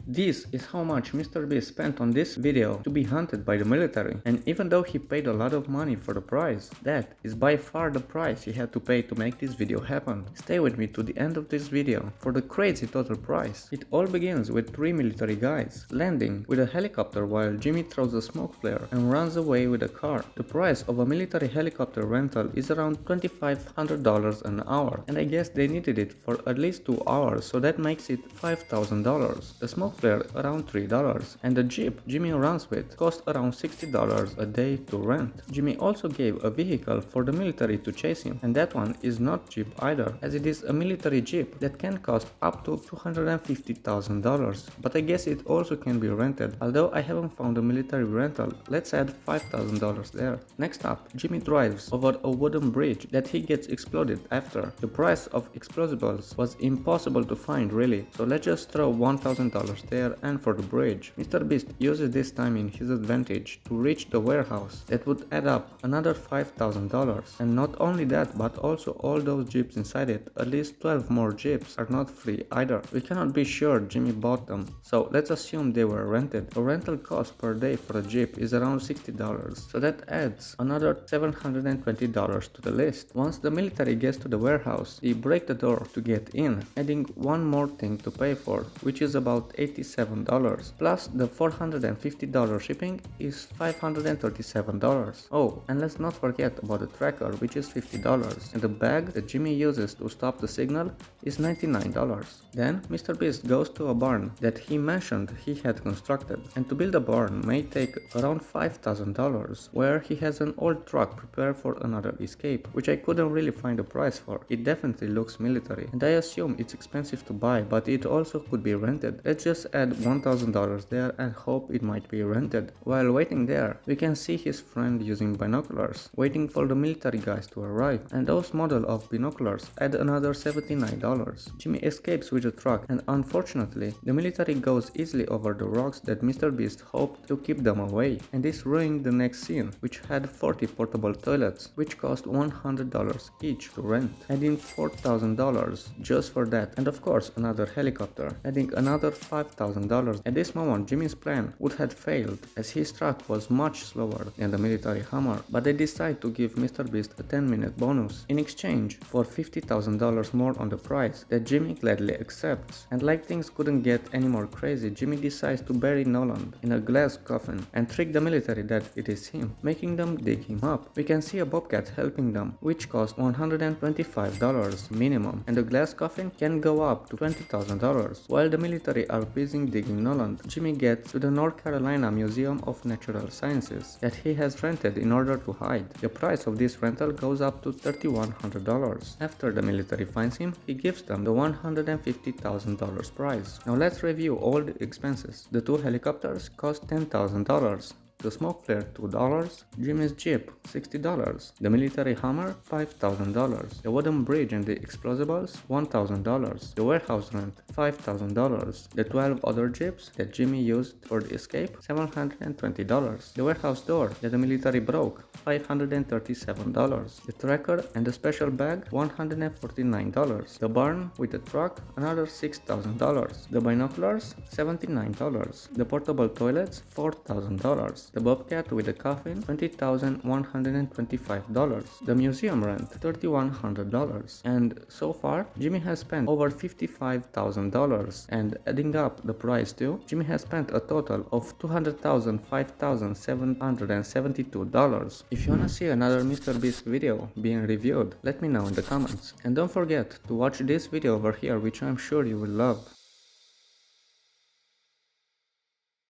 This is how much MrBeast spent on this video to be hunted by the military, and even though he paid a lot of money for the prize, that is by far the price he had to pay to make this video happen. Stay with me to the end of this video for the crazy total price. It all begins with 3 military guys landing with a helicopter while Jimmy throws a smoke flare and runs away with a car. The price of a military helicopter rental is around $2,500 an hour, and I guess they needed it for at least 2 hours, so that makes it $5,000. The smoke flare around $3, and the jeep Jimmy runs with cost around $60 a day to rent. Jimmy also gave a vehicle for the military to chase him, and that one is not cheap either, as it is a military jeep that can cost up to $250,000, but I guess it also can be rented. Although I haven't found a military rental, let's add $5,000 there. Next up, Jimmy drives over a wooden bridge that he gets exploded after. The price of explosives was impossible to find really, so let's just throw $1,000 there and for the bridge. MrBeast uses this time in his advantage to reach the warehouse. That would add up another $5,000, and not only that, but also all those jeeps inside it. At least 12 more jeeps are not free either. We cannot be sure Jimmy bought them, so let's assume they were rented. A rental cost per day for a jeep is around $60, so that adds another $720 to the list. Once the military gets to the warehouse, they break the door to get in, adding one more thing to pay for, which is about $87, plus the $450 shipping is $537. Oh, and let's not forget about the tracker, which is $50, and the bag that Jimmy uses to stop the signal is $99. Then MrBeast goes to a barn that he mentioned he had constructed, and to build a barn may take around $5,000, where he has an old truck prepared for another escape, which I couldn't really find a price for. It definitely looks military, and I assume it's expensive to buy, but it also could be rented. Let's just add $1,000 there and hope it might be rented. While waiting there, we can see his friend using binoculars, waiting for the military guys to arrive, and those model of binoculars add another $79. Jimmy escapes with the truck, and unfortunately, the military goes easily over the rocks that MrBeast hoped to keep them away, and this ruined the next scene, which had 40 portable toilets, which cost $100 each to rent, adding $4,000 just for that, and of course another helicopter, adding another $5,000. At this moment, Jimmy's plan would have failed, as his truck was much slower than the military Hummer, but they decide to give MrBeast a 10-minute bonus in exchange for $50,000 more on the price that Jimmy gladly accepts. And like things couldn't get any more crazy, Jimmy decides to bury Nolan in a glass coffin and trick the military that it is him, making them dig him up. We can see a bobcat helping them, which cost $125 minimum, and the glass coffin can go up to $20,000. While the military are busy digging Nolan, Jimmy gets to the North Carolina Museum of Natural Sciences that he has rented in order to hide. The price of this rental goes up to $3,100. After the military finds him, he gives them the $150,000 prize. Now let's review all the expenses. The 2 helicopters cost $10,000. The smoke flare $2, Jimmy's jeep $60, the military Hummer $5,000, the wooden bridge and the explosibles $1,000, the warehouse rent $5,000, the 12 other jeeps that Jimmy used for the escape $720, the warehouse door that the military broke $537, the tracker and the special bag $149, the barn with the truck another $6,000, the binoculars $79, the portable toilets $4,000, the bobcat with the coffin $20,125, the museum rent $3,100, and so far Jimmy has spent over $55,000, and adding up the price too, Jimmy has spent a total of $205,772. If you wanna see another MrBeast video being reviewed, let me know in the comments, and don't forget to watch this video over here, which I'm sure you will love.